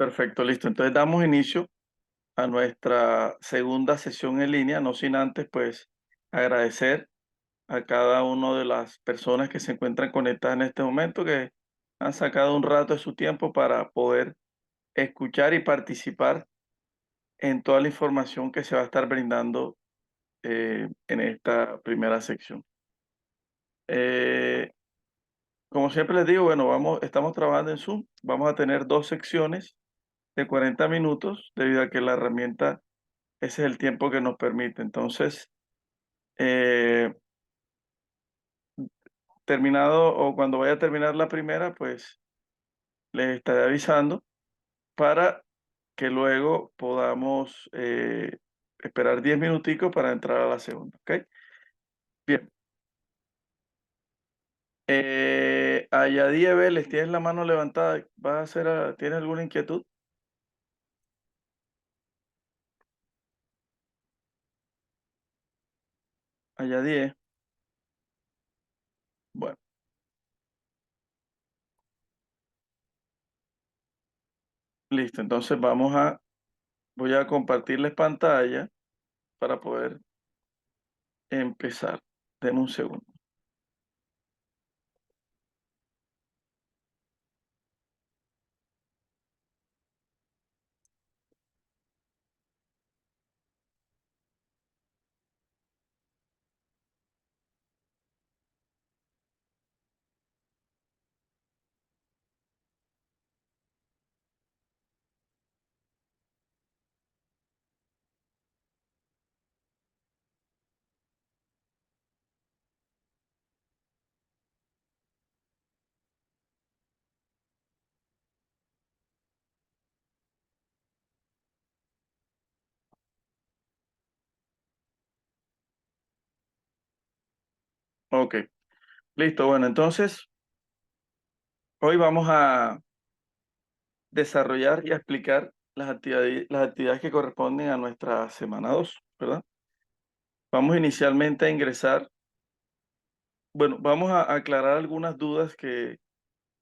Perfecto, listo. Entonces damos inicio a nuestra segunda sesión en línea, no sin antes, pues, agradecer a cada una de las personas que se encuentran conectadas en este momento, que han sacado un rato de su tiempo para poder escuchar y participar en toda la información que se va a estar brindando en esta primera sección. Eh, Como siempre les digo, bueno, estamos trabajando en Zoom, vamos a tener dos secciones de 40 minutos, debido a que la herramienta, ese es el tiempo que nos permite. Entonces, eh, terminado o cuando vaya a terminar la primera, pues les estaré avisando para que luego podamos esperar 10 minuticos para entrar a la segunda, ¿ok? Bien. Ayadí Vélez, tienes la mano levantada. ¿Vas a hacer, tienes alguna inquietud? Ayadí, bueno, listo. Entonces voy a compartirles pantalla para poder empezar. Denme un segundo. Ok, listo. Bueno, entonces hoy vamos a desarrollar y a explicar las actividades que corresponden a nuestra semana 2, ¿verdad? Vamos inicialmente a ingresar, bueno, vamos a aclarar algunas dudas que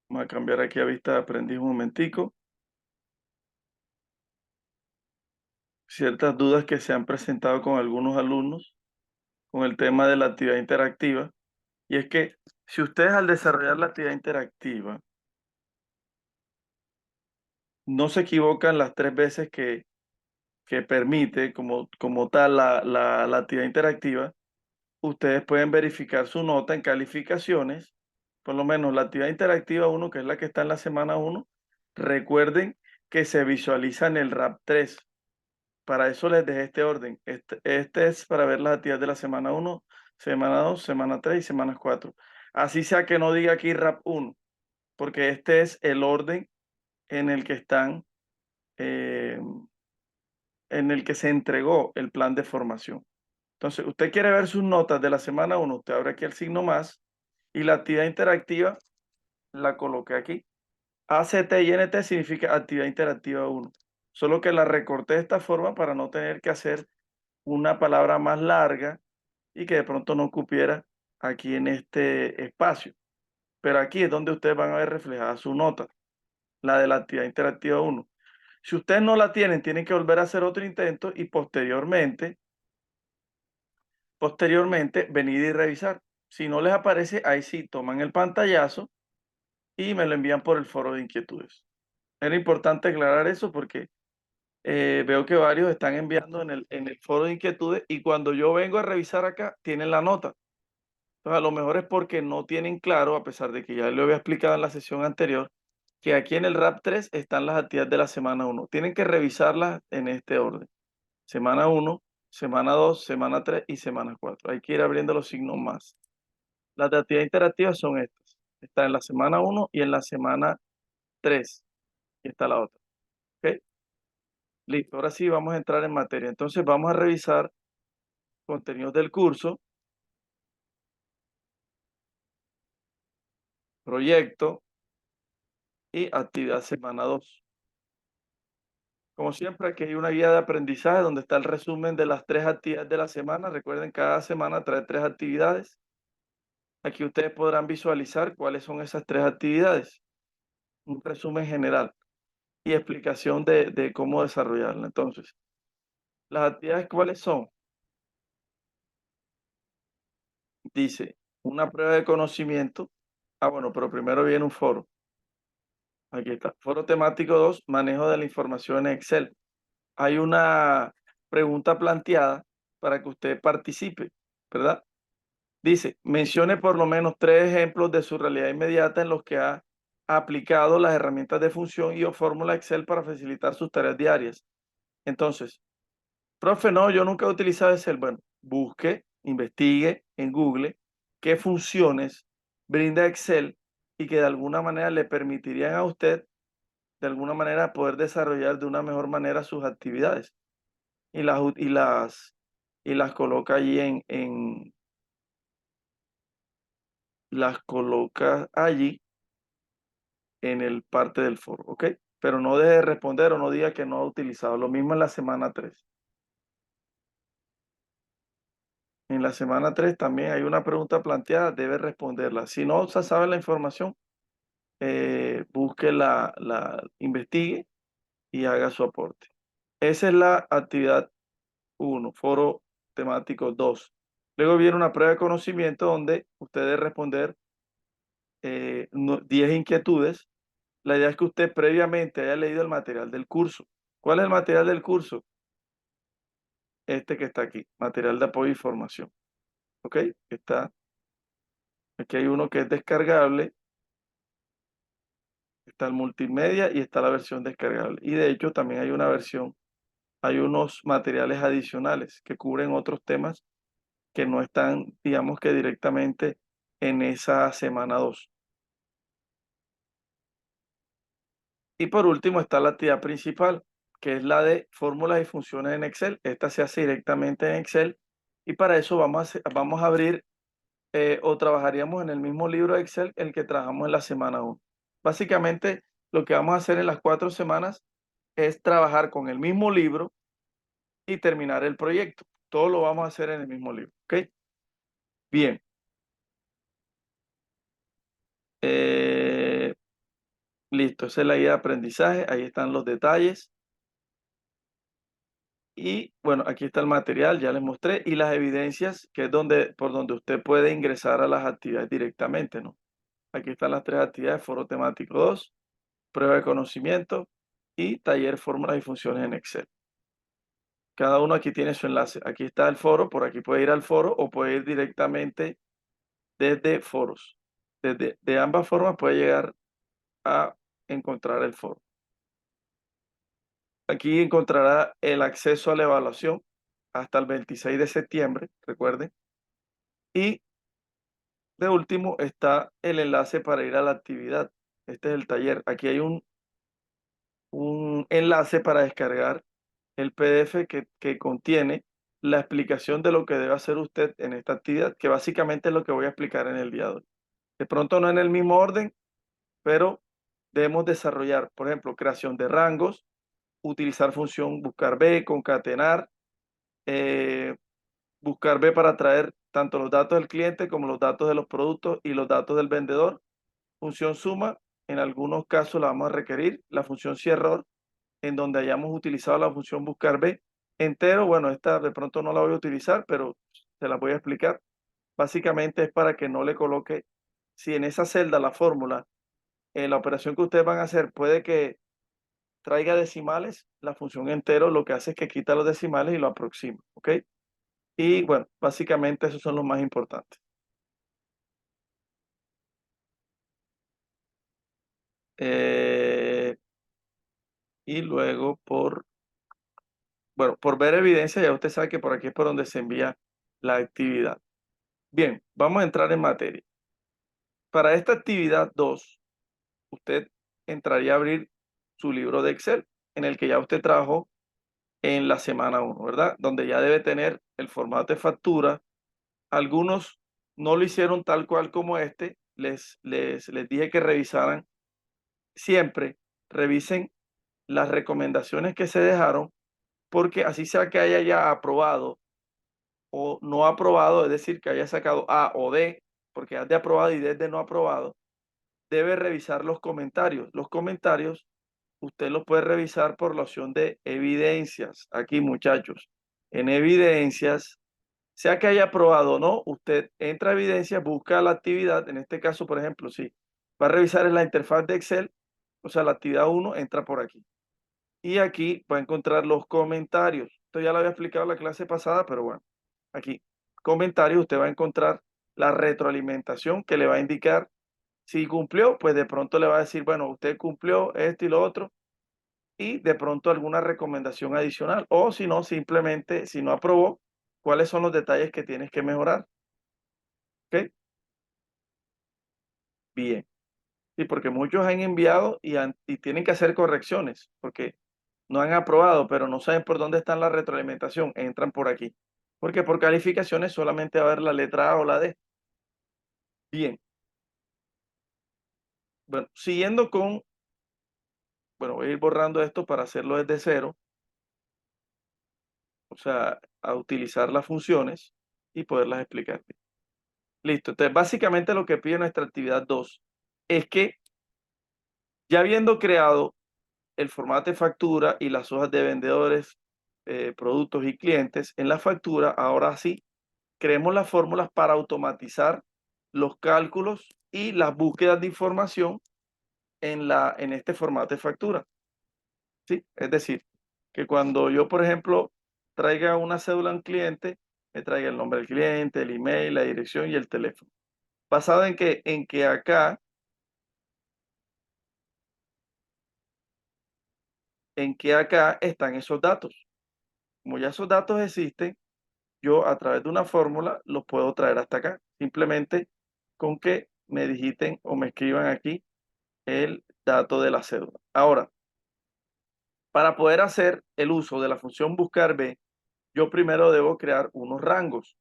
vamos a cambiar aquí a vista de aprendiz un momentico. Ciertas dudas que se han presentado con algunos alumnos con el tema de la actividad interactiva. Y es que si ustedes al desarrollar la actividad interactiva no se equivocan las 3 veces que permite como tal la actividad interactiva, ustedes pueden verificar su nota en calificaciones, por lo menos la actividad interactiva uno, que es la que está en la semana uno. Recuerden que se visualiza en el RAP 3. Para eso les dejé este orden. Este es para ver las actividades de la semana uno, semana 2, semana 3 y semana 4. Así sea que no diga aquí RAP 1, porque este es el orden en el que están, eh, en el que se entregó el plan de formación. Entonces, usted quiere ver sus notas de la semana uno, usted abre aquí el signo más y la actividad interactiva la coloqué aquí. ACT y NT significa actividad interactiva uno. Solo que la recorté de esta forma para no tener que hacer una palabra más larga y que de pronto no cupiera aquí en este espacio. Pero aquí es donde ustedes van a ver reflejada su nota, la de la actividad interactiva uno. Si ustedes no la tienen, tienen que volver a hacer otro intento y posteriormente venir y revisar. Si no les aparece, ahí sí toman el pantallazo y me lo envían por el foro de inquietudes. Era importante aclarar eso porque veo que varios están enviando en el foro de inquietudes y cuando yo vengo a revisar acá, tienen la nota. Entonces, a lo mejor es porque no tienen claro, a pesar de que ya lo había explicado en la sesión anterior, que aquí en el RAP 3 están las actividades de la semana uno. Tienen que revisarlas en este orden. Semana uno, semana 2, semana 3 y semana 4. Hay que ir abriendo los signos más. Las de actividad interactiva son estas. Está en la semana uno y en la semana 3. Y está la otra. ¿Ok? Listo. Ahora sí vamos a entrar en materia. Entonces vamos a revisar contenidos del curso, proyecto y actividad semana 2. Como siempre, aquí hay una guía de aprendizaje donde está el resumen de las 3 actividades de la semana. Recuerden, cada semana trae 3 actividades. Aquí ustedes podrán visualizar cuáles son esas 3 actividades. Un resumen general. y explicación de cómo desarrollarla. Entonces, las actividades, ¿cuáles son? Dice, una prueba de conocimiento. Bueno, pero primero viene un foro. Aquí está. Foro temático 2, manejo de la información en Excel. Hay una pregunta planteada para que usted participe, ¿verdad? Dice, mencione por lo menos 3 ejemplos de su realidad inmediata en los que ha aplicado las herramientas de función y o fórmula Excel para facilitar sus tareas diarias. Entonces, profe, no, yo nunca he utilizado Excel. Bueno, busque, investigue en Google qué funciones brinda Excel y que de alguna manera le permitirían a usted, de alguna manera, poder desarrollar de una mejor manera sus actividades. Y las coloca allí las coloca allí en el parte del foro, ¿ok? Pero no deje de responder o no diga que no ha utilizado. Lo mismo en la semana 3. En la semana 3 también hay una pregunta planteada, debe responderla. Si no se sabe la información, busque investigue y haga su aporte. Esa es la actividad 1, foro temático 2. Luego viene una prueba de conocimiento donde usted debe responder 10 inquietudes. La idea es que usted previamente haya leído el material del curso. ¿Cuál es el material del curso? Este que está aquí, material de apoyo y formación. ¿Ok? Aquí hay uno que es descargable, está el multimedia y está la versión descargable. Y de hecho también hay una versión, hay unos materiales adicionales que cubren otros temas que no están, digamos que directamente en esa semana 2. Y por último está la actividad principal, que es la de fórmulas y funciones en Excel. Esta se hace directamente en Excel y para eso vamos a abrir o trabajaríamos en el mismo libro de Excel el que trabajamos en la semana 1. Básicamente, lo que vamos a hacer en las 4 semanas es trabajar con el mismo libro y terminar el proyecto. Todo lo vamos a hacer en el mismo libro. ¿Ok? Bien. Eh, listo, esa es la guía de aprendizaje. Ahí están los detalles. Y bueno, aquí está el material, ya les mostré, y las evidencias, que es por donde usted puede ingresar a las actividades directamente, ¿no? Aquí están las 3 actividades, foro temático 2, prueba de conocimiento y taller fórmulas y funciones en Excel. Cada uno aquí tiene su enlace. Aquí está el foro, por aquí puede ir al foro o puede ir directamente desde foros. De ambas formas puede llegar a encontrar el foro. Aquí encontrará el acceso a la evaluación hasta el 26 de septiembre, recuerden. Y de último está el enlace para ir a la actividad. Este es el taller. Aquí hay un enlace para descargar el PDF que contiene la explicación de lo que debe hacer usted en esta actividad, que básicamente es lo que voy a explicar en el día de hoy. De pronto no en el mismo orden, pero debemos desarrollar, por ejemplo, creación de rangos, utilizar función buscar B, concatenar, eh, buscar B para traer tanto los datos del cliente como los datos de los productos y los datos del vendedor. Función suma, en algunos casos la vamos a requerir. La función si error, en donde hayamos utilizado la función buscar B. Entero, bueno, esta de pronto no la voy a utilizar, pero se la voy a explicar. Básicamente es para que no le coloque, si en esa celda la fórmula, la operación que ustedes van a hacer puede que traiga decimales, la función entero lo que hace es que quita los decimales y lo aproxima, ¿ok? Y bueno, básicamente esos son los más importantes. Eh, y luego bueno, por ver evidencia, ya usted sabe que por aquí es por donde se envía la actividad. Bien, vamos a entrar en materia. Para esta actividad 2, usted entraría a abrir su libro de Excel, en el que ya usted trabajó en la semana 1, ¿verdad? Donde ya debe tener el formato de factura. Algunos no lo hicieron tal cual como este. Les dije que revisaran siempre, revisen las recomendaciones que se dejaron, porque así sea que haya ya aprobado o no aprobado, es decir, que haya sacado A o D, porque es de aprobado y D es de no aprobado, debe revisar los comentarios. Los comentarios usted lo puede revisar por la opción de evidencias. Aquí, muchachos, en evidencias, sea que haya aprobado o no, usted entra a evidencias, busca la actividad. En este caso, por ejemplo, si va a revisar en la interfaz de Excel, o sea, la actividad 1 entra por aquí. Y aquí va a encontrar los comentarios. Esto ya lo había explicado en la clase pasada, pero bueno, aquí, comentarios, usted va a encontrar la retroalimentación que le va a indicar si cumplió, pues de pronto le va a decir, bueno, usted cumplió esto y lo otro, y de pronto alguna recomendación adicional. O si no, simplemente, si no aprobó, cuáles son los detalles que tienes que mejorar. ¿Ok? Bien. Sí, porque muchos han enviado y tienen que hacer correcciones, porque no han aprobado, pero no saben por dónde está la retroalimentación. Entran por aquí. Porque por calificaciones solamente va a haber la letra A o la D. Bien. Bueno, siguiendo con, bueno, voy a ir borrando esto para hacerlo desde cero, o sea, a utilizar las funciones y poderlas explicar. Listo. Entonces, básicamente lo que pide nuestra actividad 2 es que, ya habiendo creado el formato de factura y las hojas de vendedores, productos y clientes, en la factura, ahora sí, creemos las fórmulas para automatizar los cálculos y las búsquedas de información en este formato de factura. ¿Sí? Es decir, que cuando yo, por ejemplo, traiga una cédula a un cliente, me traiga el nombre del cliente, el email, la dirección y el teléfono. ¿Basado en que acá están esos datos? Como ya esos datos existen, yo a través de una fórmula los puedo traer hasta acá. Simplemente con que me digiten o me escriban aquí el dato de la cédula. Ahora, para poder hacer el uso de la función buscar B, yo primero debo crear unos rangos.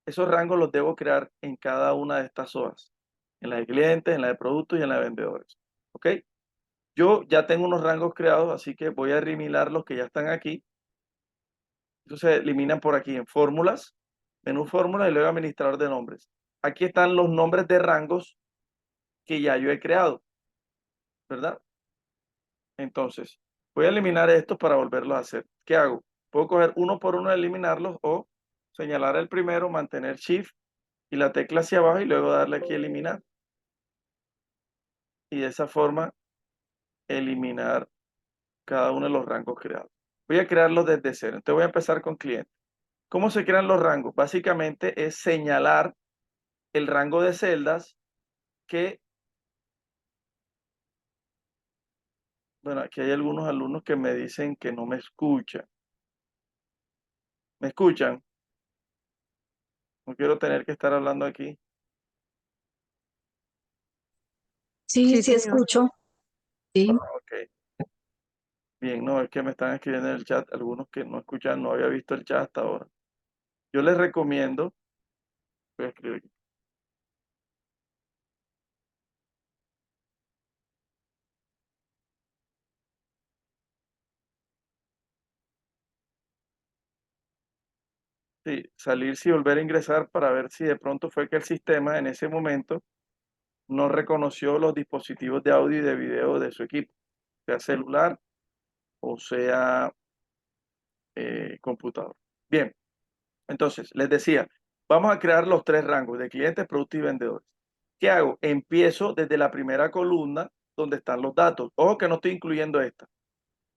Esos rangos los debo crear en cada una de estas hojas, en la de clientes, en la de productos y en la de vendedores. ¿Ok? Yo ya tengo unos rangos creados, así que voy a eliminar los que ya están aquí. Entonces se eliminan por aquí en fórmulas, menú fórmulas y luego administrador de nombres. Aquí están los nombres de rangos que ya yo he creado, ¿verdad? Entonces, voy a eliminar estos para volverlos a hacer. ¿Qué hago? Puedo coger uno por uno, eliminarlos o señalar el primero, mantener Shift y la tecla hacia abajo y luego darle aquí eliminar. Y de esa forma eliminar cada uno de los rangos creados. Voy a crearlos desde cero. Entonces voy a empezar con cliente. ¿Cómo se crean los rangos? Básicamente es señalar el rango de celdas que, bueno, aquí hay algunos alumnos que me dicen que no me escuchan. ¿Me escuchan? No quiero tener que estar hablando aquí. Sí, Sí, sí señor. escucho. Sí. Ok. Bien, no, es que me están escribiendo en el chat algunos que no escuchan, no había visto el chat hasta ahora. Yo les recomiendo, voy a escribir aquí. Sí, salirse y volver a ingresar para ver si de pronto fue que el sistema en ese momento no reconoció los dispositivos de audio y de video de su equipo, sea celular o sea computador. Bien, entonces les decía, vamos a crear los tres rangos de clientes, productos y vendedores. ¿Qué hago? Empiezo desde la primera columna donde están los datos. Ojo que no estoy incluyendo esta.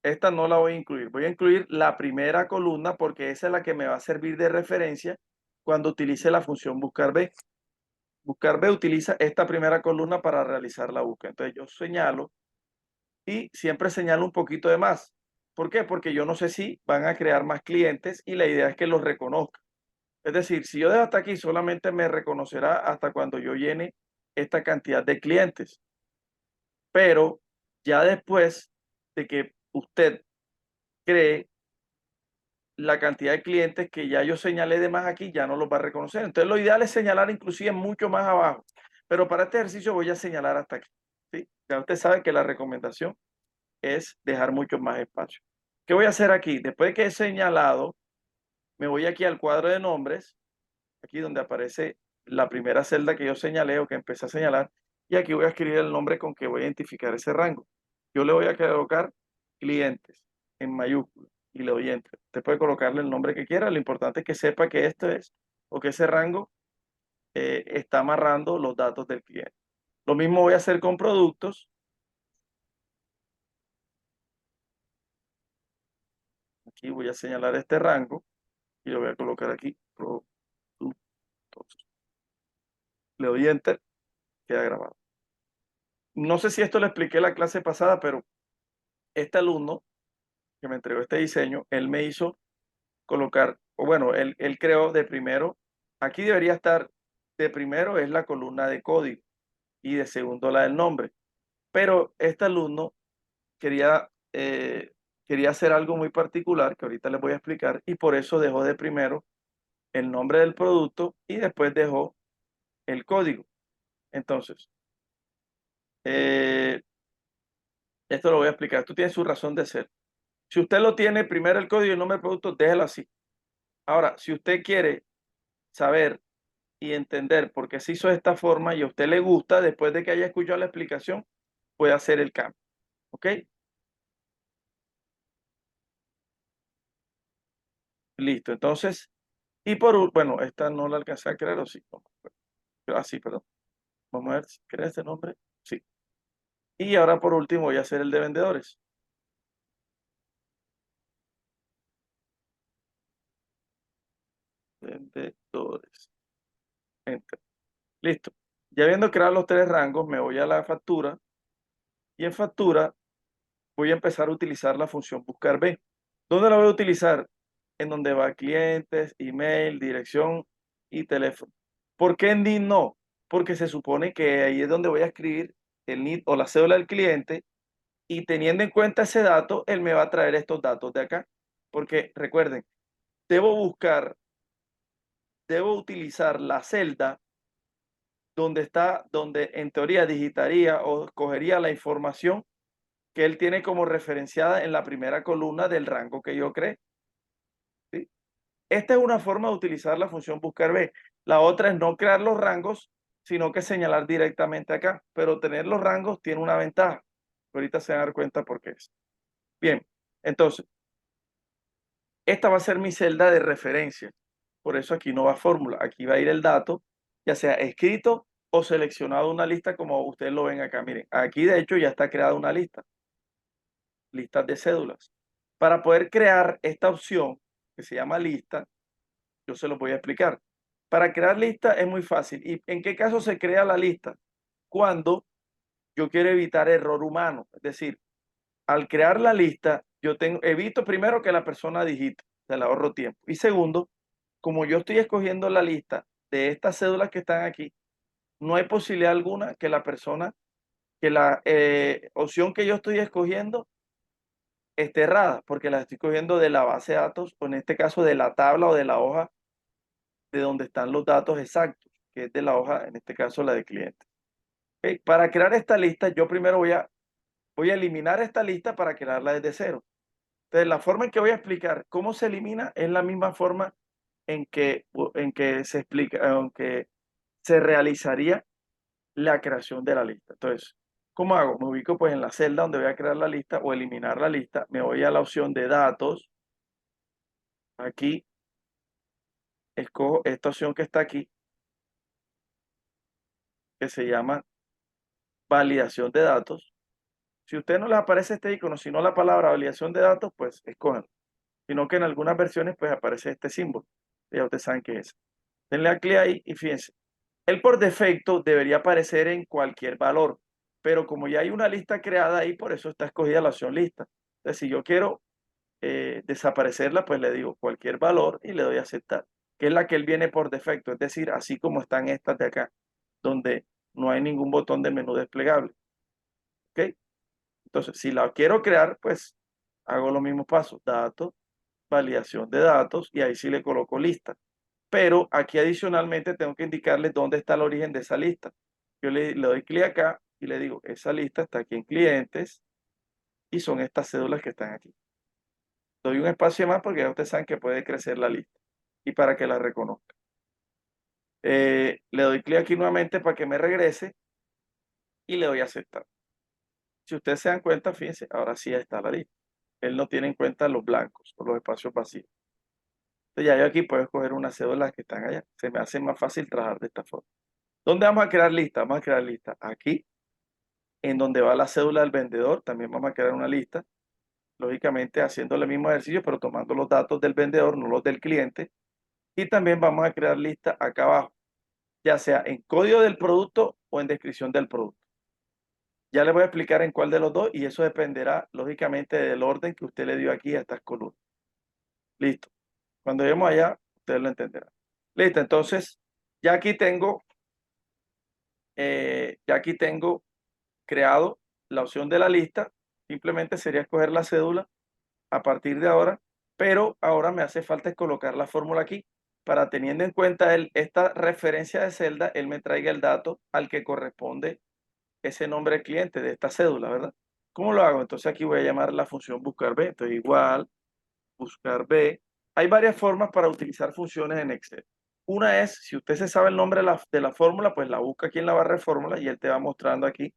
Esta no la voy a incluir. Voy a incluir la primera columna porque esa es la que me va a servir de referencia cuando utilice la función buscar B. Buscar B utiliza esta primera columna para realizar la búsqueda. Entonces yo señalo y siempre señalo un poquito de más. ¿Por qué? Porque yo no sé si van a crear más clientes y la idea es que los reconozca. Es decir, si yo dejo hasta aquí, solamente me reconocerá hasta cuando yo llene esta cantidad de clientes. Pero ya después de que usted cree la cantidad de clientes que ya yo señalé de más aquí, ya no los va a reconocer. Entonces lo ideal es señalar inclusive mucho más abajo. Pero para este ejercicio voy a señalar hasta aquí. ¿Sí? Ya usted sabe que la recomendación es dejar mucho más espacio. ¿Qué voy a hacer aquí? Después de que he señalado, me voy aquí al cuadro de nombres, aquí donde aparece la primera celda que yo señalé o que empecé a señalar, y aquí voy a escribir el nombre con que voy a identificar ese rango. Yo le voy a colocar clientes en mayúsculas y le doy enter. Usted puede colocarle el nombre que quiera, lo importante es que sepa que esto es o que ese rango está amarrando los datos del cliente. Lo mismo voy a hacer con productos. Aquí voy a señalar este rango y lo voy a colocar aquí, productos. Le doy enter, queda grabado. No sé si esto lo expliqué en la clase pasada, pero este alumno que me entregó este diseño, él me hizo colocar, o bueno, él creó de primero, aquí debería estar de primero es la columna de código y de segundo la del nombre, pero este alumno quería, quería hacer algo muy particular que ahorita les voy a explicar y por eso dejó de primero el nombre del producto y después dejó el código. Entonces, eh, esto lo voy a explicar. Esto tiene su razón de ser. Si usted lo tiene primero el código y el nombre del producto, déjelo así. Ahora, si usted quiere saber y entender por qué se hizo de esta forma y a usted le gusta, después de que haya escuchado la explicación, puede hacer el cambio. ¿Ok? Listo. Entonces, y bueno, esta no la alcancé a crear, o sí. Sí, perdón. Vamos a ver si crea este nombre. Sí. Y ahora por último voy a hacer el de vendedores. Vendedores. Enter. Listo. Ya habiendo creado los tres rangos, me voy a la factura y en factura voy a empezar a utilizar la función buscar B. ¿Dónde la voy a utilizar? En donde va clientes, email, dirección y teléfono. ¿Por qué en NID no? Porque se supone que ahí es donde voy a escribir el NID o la cédula del cliente y teniendo en cuenta ese dato, él me va a traer estos datos de acá. Porque recuerden, debo buscar, debo utilizar la celda donde está, donde en teoría digitaría o escogería la información que él tiene como referenciada en la primera columna del rango que yo creé. ¿Sí? Esta es una forma de utilizar la función buscar B. La otra es no crear los rangos, sino que señalar directamente acá. Pero tener los rangos tiene una ventaja. Ahorita se van a dar cuenta por qué es. Bien, entonces, esta va a ser mi celda de referencia. Por eso aquí no va fórmula. Aquí va a ir el dato, ya sea escrito o seleccionado una lista como ustedes lo ven acá. Miren, aquí de hecho ya está creada una lista. Listas de cédulas. Para poder crear esta opción que se llama lista, yo se lo voy a explicar. Para crear lista es muy fácil. ¿Y en qué caso se crea la lista? Cuando yo quiero evitar error humano. Es decir, al crear la lista, evito primero que la persona digite, se le ahorro tiempo. Y segundo, como yo estoy escogiendo la lista de estas cédulas que están aquí, no hay posibilidad alguna que la persona, que la opción que yo estoy escogiendo esté errada, porque la estoy cogiendo de la base de datos, o en este caso de la tabla o de la hoja de donde están los datos exactos, que es de la hoja, en este caso la de cliente. ¿Ok? Para crear esta lista, yo primero voy a eliminar esta lista para crearla desde cero. Entonces, la forma en que voy a explicar cómo se elimina es la misma forma en que se explica, aunque se realizaría la creación de la lista. Entonces, ¿cómo hago? Me ubico pues en la celda donde voy a crear la lista o eliminar la lista. Me voy a la opción de datos. Aquí escojo esta opción que está aquí, que se llama validación de datos. Si a usted no les aparece este icono, sino la palabra validación de datos, pues escojan. Sino que en algunas versiones pues aparece este símbolo. Ya ustedes saben qué es. Denle a clic ahí y fíjense. Él por defecto debería aparecer en cualquier valor, pero como ya hay una lista creada ahí, por eso está escogida la opción lista. Entonces, si yo quiero desaparecerla, pues le digo cualquier valor y le doy a aceptar, que es la que él viene por defecto, es decir, así como están estas de acá, donde no hay ningún botón de menú desplegable. ¿Ok? Entonces, si la quiero crear, pues hago los mismos pasos, datos, validación de datos, y ahí sí le coloco lista. Pero aquí adicionalmente tengo que indicarle dónde está el origen de esa lista. Yo le doy clic acá y le digo, esa lista está aquí en clientes y son estas cédulas que están aquí. Doy un espacio más porque ya ustedes saben que puede crecer la lista y para que la reconozca. Le doy clic aquí nuevamente para que me regrese y le doy a aceptar. Si ustedes se dan cuenta, fíjense, ahora sí está la lista. Él no tiene en cuenta los blancos o los espacios vacíos. Entonces ya yo aquí puedo escoger una cédula que están allá. Se me hace más fácil trabajar de esta forma. ¿Dónde vamos a crear lista? Vamos a crear lista aquí, en donde va la cédula del vendedor. También vamos a crear una lista, lógicamente haciendo el mismo ejercicio, pero tomando los datos del vendedor, no los del cliente. Y también vamos a crear lista acá abajo, ya sea en código del producto o en descripción del producto. Ya les voy a explicar en cuál de los dos y eso dependerá, lógicamente, del orden que usted le dio aquí a estas columnas. Listo. Cuando lleguemos allá, ustedes lo entenderán. Listo, entonces, ya aquí tengo, creado la opción de la lista. Simplemente sería escoger la cédula a partir de ahora, pero ahora me hace falta colocar la fórmula aquí para, teniendo en cuenta esta referencia de celda, él me traiga el dato al que corresponde ese nombre del cliente de esta cédula, ¿verdad? ¿Cómo lo hago? Entonces aquí voy a llamar la función buscar B. Entonces igual, buscar B. Hay varias formas para utilizar funciones en Excel. Una es, si usted se sabe el nombre de la fórmula, pues la busca aquí en la barra de fórmulas y él te va mostrando aquí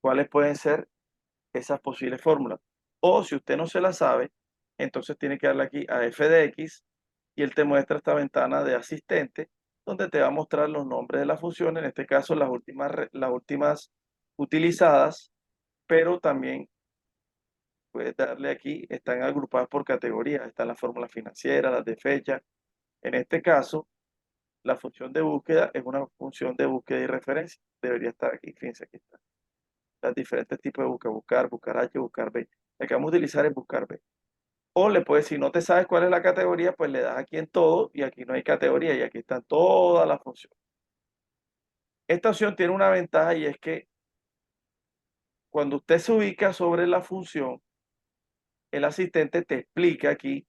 cuáles pueden ser esas posibles fórmulas. O si usted no se la sabe, entonces tiene que darle aquí a f de x y él te muestra esta ventana de asistente donde te va a mostrar los nombres de las funciones, en este caso las últimas utilizadas, pero también puedes darle aquí, están agrupadas por categorías, están las fórmulas financieras, las de fecha. En este caso, la función de búsqueda es una función de búsqueda y referencia. Debería estar aquí, fíjense, aquí está. Los diferentes tipos de búsqueda, buscar H, buscar B. El que vamos a utilizar es buscar B. O le puedes, si no te sabes cuál es la categoría, pues le das aquí en todo y aquí no hay categoría y aquí están todas las funciones. Esta opción tiene una ventaja y es que cuando usted se ubica sobre la función, el asistente te explica aquí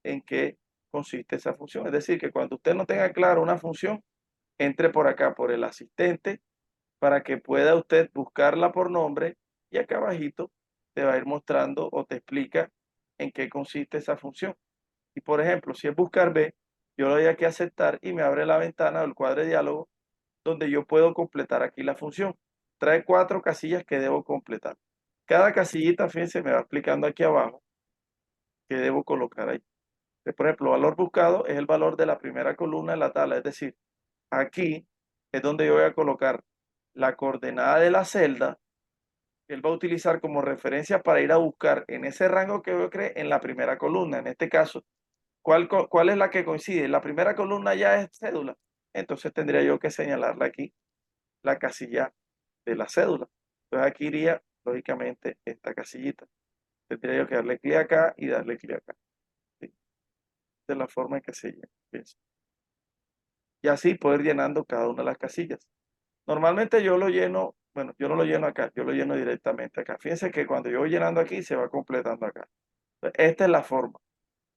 en qué consiste esa función. Es decir, que cuando usted no tenga claro una función, entre por acá, por el asistente, para que pueda usted buscarla por nombre y acá abajito te va a ir mostrando o te explica en qué consiste esa función. Y por ejemplo, si es buscar B, yo le doy aquí a aceptar y me abre la ventana del cuadro de diálogo donde yo puedo completar aquí la función. Trae 4 casillas que debo completar. Cada casillita, fíjense, me va explicando aquí abajo qué debo colocar ahí. Por ejemplo, valor buscado es el valor de la primera columna de la tabla, es decir, aquí es donde yo voy a colocar la coordenada de la celda que él va a utilizar como referencia para ir a buscar en ese rango que yo creé en la primera columna. En este caso, ¿cuál es la que coincide? La primera columna ya es cédula, entonces tendría yo que señalarla aquí, la casilla de la cédula. Entonces aquí iría, lógicamente, esta casillita. Tendría yo que darle clic acá y darle clic acá. ¿Sí? De la forma en que se llena. Y así poder llenando cada una de las casillas. Normalmente yo lo lleno, bueno, yo no lo lleno acá, yo lo lleno directamente acá. Fíjense que cuando yo voy llenando aquí, se va completando acá. Esta es la forma.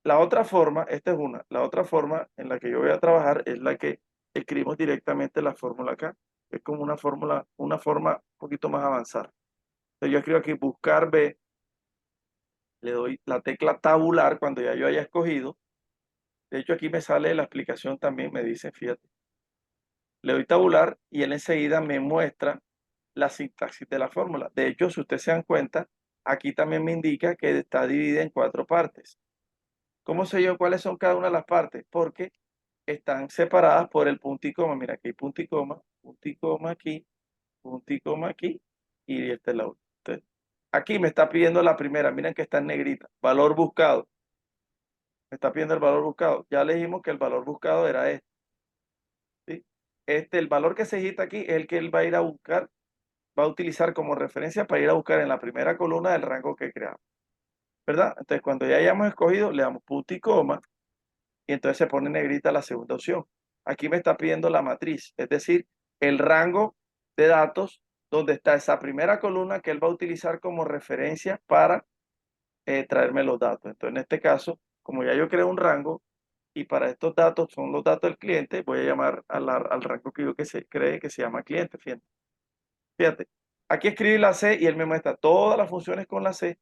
La otra forma, esta es una, la otra forma en la que yo voy a trabajar es la que escribimos directamente la fórmula acá. Es como una fórmula, una forma un poquito más avanzada. Entonces yo escribo aquí buscar B, le doy la tecla tabular cuando ya yo haya escogido. De hecho aquí me sale la explicación también, me dice, fíjate. Le doy tabular y él enseguida me muestra la sintaxis de la fórmula. De hecho, si ustedes se dan cuenta, aquí también me indica que está dividida en 4 partes. ¿Cómo sé yo cuáles son cada una de las partes? Porque están separadas por el punto y coma. Mira, aquí hay punto y coma aquí, punto y coma aquí, y esta es la última. Entonces, aquí me está pidiendo la primera, miren que está en negrita, valor buscado. Me está pidiendo el valor buscado. Ya le dijimos que el valor buscado era este. ¿Sí? El valor que se digita aquí es el que él va a ir a buscar, va a utilizar como referencia para ir a buscar en la primera columna del rango que creamos, ¿verdad? Entonces, cuando ya hayamos escogido, le damos punto y coma, y entonces se pone en negrita la segunda opción. Aquí me está pidiendo la matriz, es decir, el rango de datos donde está esa primera columna que él va a utilizar como referencia para traerme los datos. Entonces, en este caso, como ya yo creo un rango, y para estos datos son los datos del cliente, voy a llamar al rango que yo que se cree que se llama cliente. Fíjate, aquí escribí la C y él me muestra todas las funciones con la C,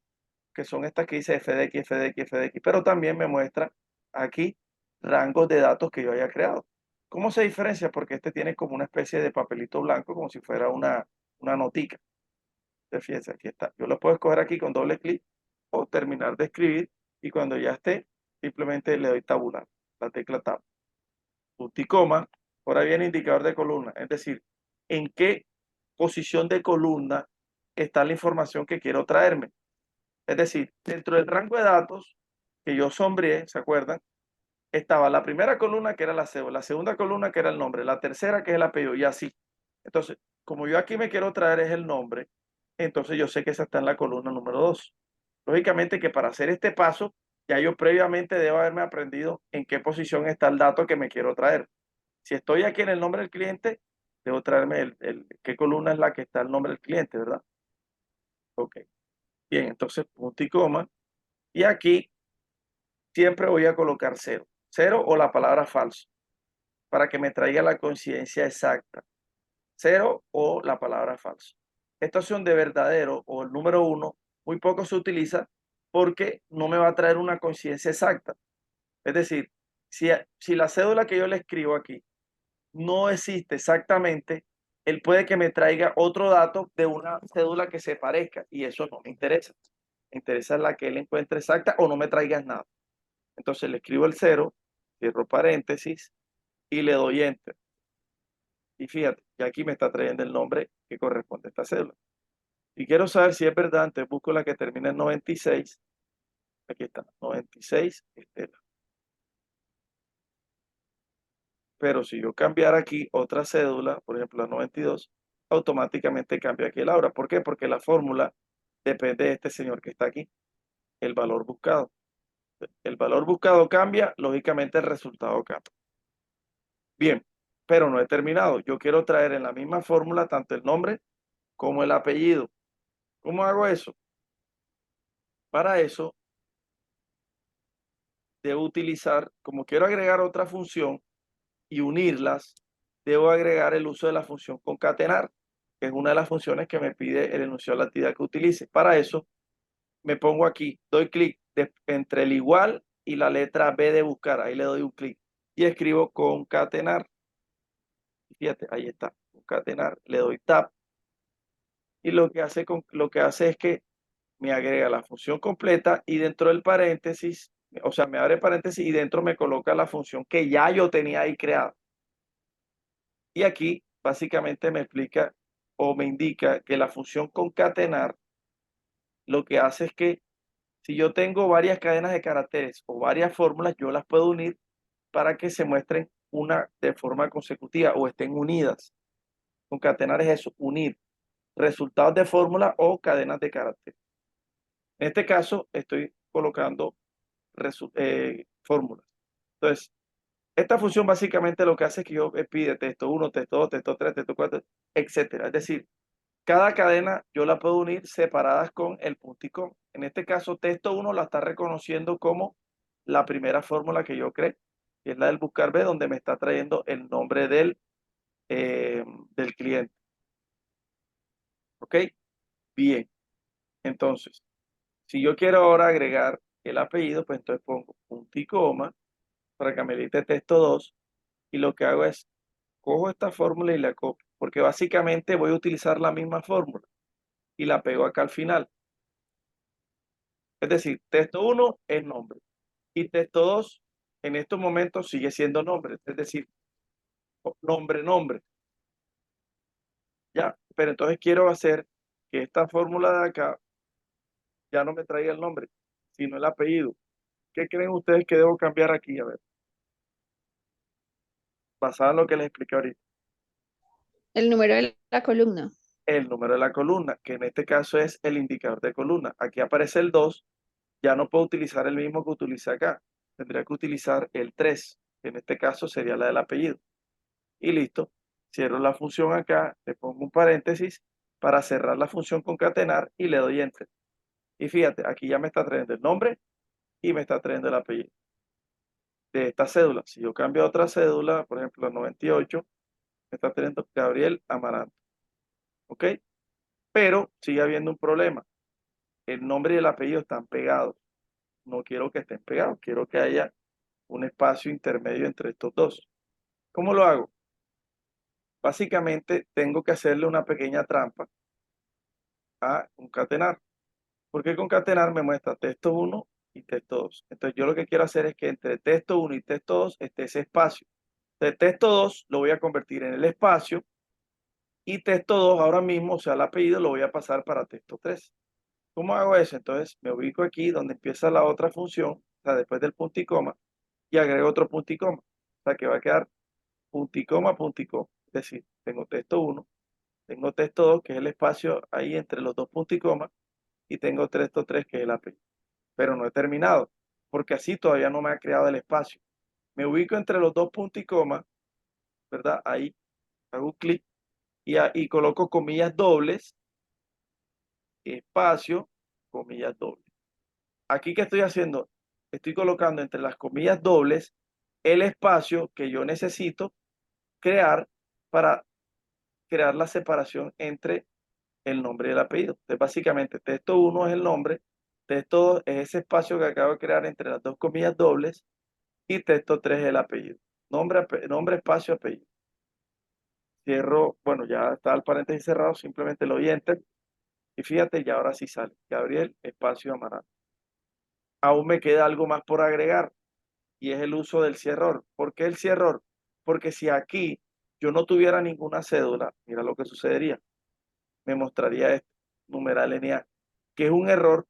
que son estas que dice FDX, FDX, FDX, pero también me muestra aquí rangos de datos que yo haya creado. ¿Cómo se diferencia? Porque este tiene como una especie de papelito blanco, como si fuera una notica. Entonces, fíjense, aquí está. Yo lo puedo escoger aquí con doble clic o terminar de escribir, y cuando ya esté, simplemente le doy tabular, la tecla tab. Punto y coma, ahora viene indicador de columna, es decir, en qué posición de columna está la información que quiero traerme. Es decir, dentro del rango de datos que yo sombreé, ¿se acuerdan? Estaba la primera columna que era la cédula, la segunda columna que era el nombre, la tercera que es el apellido y así. Entonces, como yo aquí me quiero traer es el nombre, entonces yo sé que esa está en la columna número 2. Lógicamente que para hacer este paso, ya yo previamente debo haberme aprendido en qué posición está el dato que me quiero traer. Si estoy aquí en el nombre del cliente, debo traerme qué columna es la que está el nombre del cliente, ¿verdad? Ok. Bien, entonces punto y coma. Y aquí siempre voy a colocar cero. Cero o la palabra falso, para que me traiga la coincidencia exacta. Cero o la palabra falso. Esta opción de verdadero o el número 1 muy poco se utiliza porque no me va a traer una coincidencia exacta. Es decir, si la cédula que yo le escribo aquí no existe exactamente, él puede que me traiga otro dato de una cédula que se parezca y eso no me interesa. Me interesa la que él encuentre exacta o no me traigas nada. Entonces le escribo el cero, cierro paréntesis y le doy enter. Y fíjate, ya aquí me está trayendo el nombre que corresponde a esta cédula. Y quiero saber si es verdad, entonces busco la que termina en 96. Aquí está, 96, Estela. Pero si yo cambiara aquí otra cédula, por ejemplo la 92, automáticamente cambia aquí el aura. ¿Por qué? Porque la fórmula depende de este señor que está aquí, el valor buscado. El valor buscado cambia, lógicamente el resultado cambia. Bien, pero no he terminado. Yo quiero traer en la misma fórmula tanto el nombre como el apellido. ¿Cómo hago eso? Para eso debo utilizar, como quiero agregar otra función y unirlas, debo agregar el uso de la función concatenar, que es una de las funciones que me pide el enunciado de la actividad que utilice. Para eso me pongo aquí, doy clic entre el igual y la letra B de buscar, ahí le doy un clic y escribo concatenar. Fíjate, ahí está, concatenar, le doy tab y lo que hace es que me agrega la función completa y dentro del paréntesis, o sea, me abre paréntesis y dentro me coloca la función que ya yo tenía ahí creada. Y aquí básicamente me explica o me indica que la función concatenar lo que hace es que si yo tengo varias cadenas de caracteres o varias fórmulas, yo las puedo unir para que se muestren una de forma consecutiva o estén unidas. Concatenar es eso, unir resultados de fórmula o cadenas de caracteres. En este caso estoy colocando fórmulas. Entonces, esta función básicamente lo que hace es que yo pide texto 1, texto 2, texto 3, texto 4, etcétera. Es decir, cada cadena yo la puedo unir separadas con el punto y coma. En este caso, texto 1 la está reconociendo como la primera fórmula que yo creé, que es la del buscar B, donde me está trayendo el nombre del cliente. ¿Ok? Bien. Entonces, si yo quiero ahora agregar el apellido, pues entonces pongo punto y coma para que me dicte texto 2 y lo que hago es cojo esta fórmula y la copio, porque básicamente voy a utilizar la misma fórmula y la pego acá al final. Es decir, texto 1 es nombre y texto 2 en estos momentos sigue siendo nombre, es decir, nombre, nombre. Ya, pero entonces quiero hacer que esta fórmula de acá ya no me traiga el nombre, sino el apellido. ¿Qué creen ustedes que debo cambiar aquí? A ver, basado en lo que les expliqué ahorita. El número de la columna. El número de la columna, que en este caso es el indicador de columna. Aquí aparece el 2, ya no puedo utilizar el mismo que utilicé acá. Tendría que utilizar el 3, que en este caso sería la del apellido. Y listo. Cierro la función acá, le pongo un paréntesis para cerrar la función concatenar y le doy enter. Y fíjate, aquí ya me está trayendo el nombre y me está trayendo el apellido de esta cédula. Si yo cambio a otra cédula, por ejemplo, la 98, me está trayendo Gabriel Amaranto. ¿Ok? Pero sigue habiendo un problema. El nombre y el apellido están pegados. No quiero que estén pegados, quiero que haya un espacio intermedio entre estos dos. ¿Cómo lo hago? Básicamente tengo que hacerle una pequeña trampa a concatenar. Porque concatenar me muestra texto 1 y texto 2. Entonces yo lo que quiero hacer es que entre texto 1 y texto 2 esté ese espacio. Entonces texto 2 lo voy a convertir en el espacio y texto 2 ahora mismo, o sea, el apellido, lo voy a pasar para texto 3. ¿Cómo hago eso? Entonces me ubico aquí donde empieza la otra función, o sea, después del punto y coma, y agrego otro punto y coma. O sea, que va a quedar punto y coma, punto y coma. Es decir, tengo texto 1, tengo texto 2, que es el espacio ahí entre los dos puntos y coma, y tengo texto 3, que es el apellido. Pero no he terminado, porque así todavía no me ha creado el espacio. Me ubico entre los dos puntos y coma, ¿verdad? Ahí hago un clic y coloco comillas dobles, espacio, comillas dobles. Aquí, ¿qué estoy haciendo? Estoy colocando entre las comillas dobles el espacio que yo necesito crear para crear la separación entre el nombre y el apellido. Entonces, básicamente, texto 1 es el nombre, texto 2 es ese espacio que acabo de crear entre las dos comillas dobles y texto 3 es el apellido. Nombre, espacio, apellido. Cierro, bueno, ya está el paréntesis cerrado, simplemente lo doy enter y fíjate, ya ahora sí sale. Gabriel, espacio, Amaral. Aún me queda algo más por agregar y es el uso del cierror. ¿Por qué el cierror? Porque si aquí yo no tuviera ninguna cédula, mira lo que sucedería. Me mostraría este numeral NA, que es un error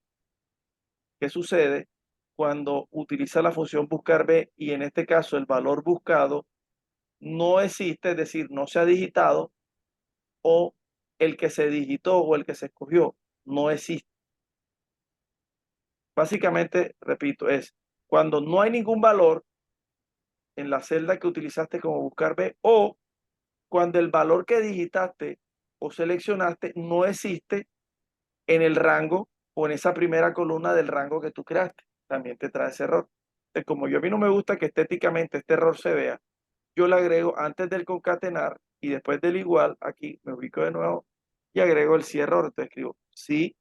que sucede cuando utiliza la función buscar B y en este caso el valor buscado no existe, es decir, no se ha digitado o el que se digitó o el que se escogió no existe. Básicamente, repito, es cuando no hay ningún valor en la celda que utilizaste como buscar B o cuando el valor que digitaste o seleccionaste no existe en el rango o en esa primera columna del rango que tú creaste. También te trae ese error. Entonces, como a mí no me gusta que estéticamente este error se vea, yo le agrego antes del concatenar y después del igual, aquí me ubico de nuevo y agrego el sí error. Entonces escribo sí,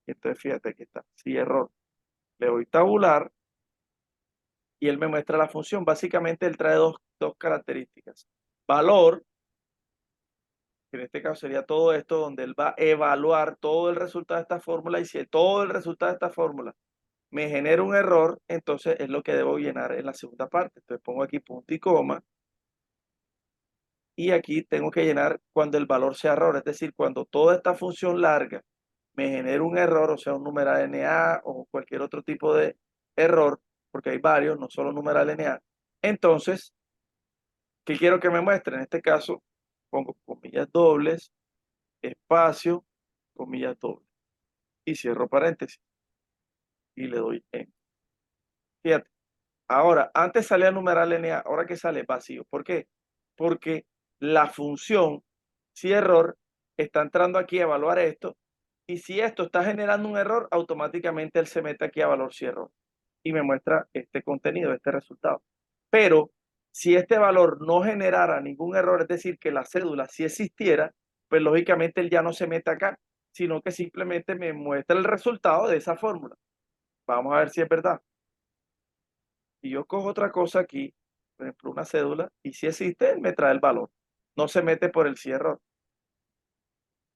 y entonces fíjate que está, sí error. Le doy tabular y él me muestra la función. Básicamente él trae dos características. Valor, que en este caso sería todo esto, donde él va a evaluar todo el resultado de esta fórmula y si todo el resultado de esta fórmula me genera un error, entonces es lo que debo llenar en la segunda parte. Entonces pongo aquí punto y coma y aquí tengo que llenar cuando el valor sea error, es decir, cuando toda esta función larga me genera un error, o sea, un numeral NA o cualquier otro tipo de error, porque hay varios, no solo numeral NA, entonces, ¿qué quiero que me muestre? En este caso, pongo comillas dobles, espacio, comillas dobles y cierro paréntesis y le doy en. Fíjate, ahora, antes salía numeral NA, ahora que sale vacío. ¿Por qué? Porque la función, si error, está entrando aquí a evaluar esto, y si esto está generando un error, automáticamente él se mete aquí a valor si error y me muestra este contenido, este resultado. Pero si este valor no generara ningún error, es decir, que la cédula sí existiera, pues lógicamente él ya no se mete acá, sino que simplemente me muestra el resultado de esa fórmula. Vamos a ver si es verdad. Y yo cojo otra cosa aquí, por ejemplo, una cédula, y si existe, me trae el valor. No se mete por el sí error.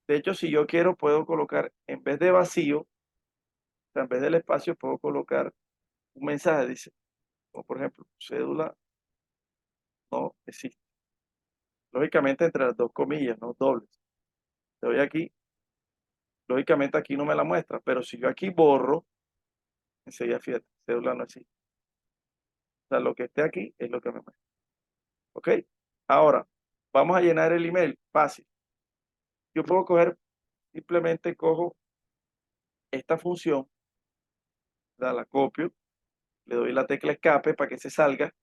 De hecho, si yo quiero, puedo colocar, en vez de vacío, o sea, en vez del espacio, puedo colocar un mensaje, dice, como por ejemplo, cédula no existe. Lógicamente entre las dos comillas, no dobles. Le doy aquí, lógicamente aquí no me la muestra, pero si yo aquí borro, enseguida fíjate, cédula no existe. O sea, lo que esté aquí es lo que me muestra. ¿Ok? Ahora, vamos a llenar el email. Fácil. Yo puedo coger, simplemente cojo esta función, la copio, le doy la tecla escape para que se salga,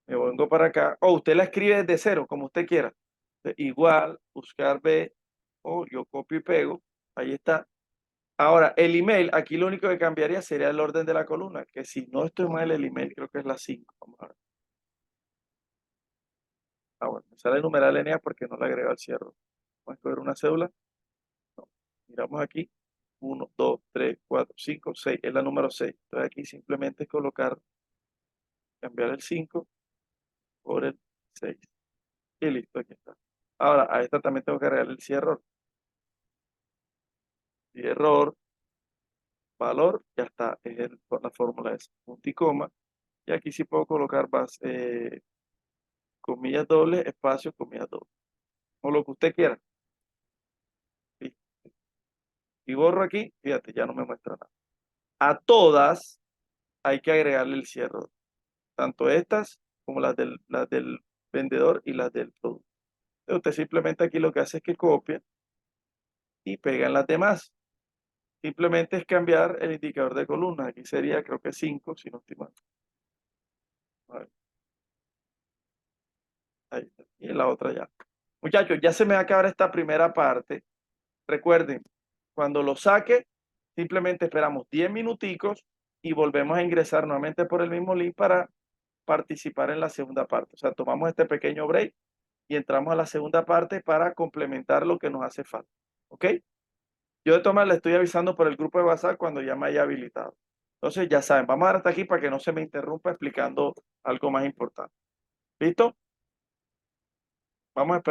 me vengo para acá, o usted la escribe desde cero, como usted quiera. Igual, buscar B, o yo copio y pego, ahí está. Ahora, el email, aquí lo único que cambiaría sería el orden de la columna, que si no estoy mal, el email creo que es la 5. Vamos a ver. Ah, bueno, me sale el numeral NA porque no le agrego al cierre. Vamos a escoger una cédula. No. Miramos aquí. 1, 2, 3, 4, 5, 6. Es la número 6. Entonces aquí simplemente es colocar, cambiar el 5 por el 6. Y listo, aquí está. Ahora, a esta también tengo que agregar el si error. Si error, valor, ya está, es la fórmula es punto y coma. Y aquí sí puedo colocar comillas dobles, espacio, comillas dobles. O lo que usted quiera. Listo. Y borro aquí, fíjate, ya no me muestra nada. A todas hay que agregarle el cierre, tanto estas como las del vendedor y las del producto. Entonces, usted simplemente aquí lo que hace es que copia y pega en las demás. Simplemente es cambiar el indicador de columnas. Aquí sería, creo que 5, si no estoy mal. A ver, ahí está. Y en la otra ya. Muchachos, ya se me va a acabar esta primera parte. Recuerden, cuando lo saque, simplemente esperamos 10 minuticos y volvemos a ingresar nuevamente por el mismo link para participar en la segunda parte. O sea, tomamos este pequeño break y entramos a la segunda parte para complementar lo que nos hace falta. ¿Ok? Yo de todas maneras le estoy avisando por el grupo de WhatsApp cuando ya me haya habilitado. Entonces, ya saben, vamos a dar hasta aquí para que no se me interrumpa explicando algo más importante. ¿Listo? Vamos a esperar.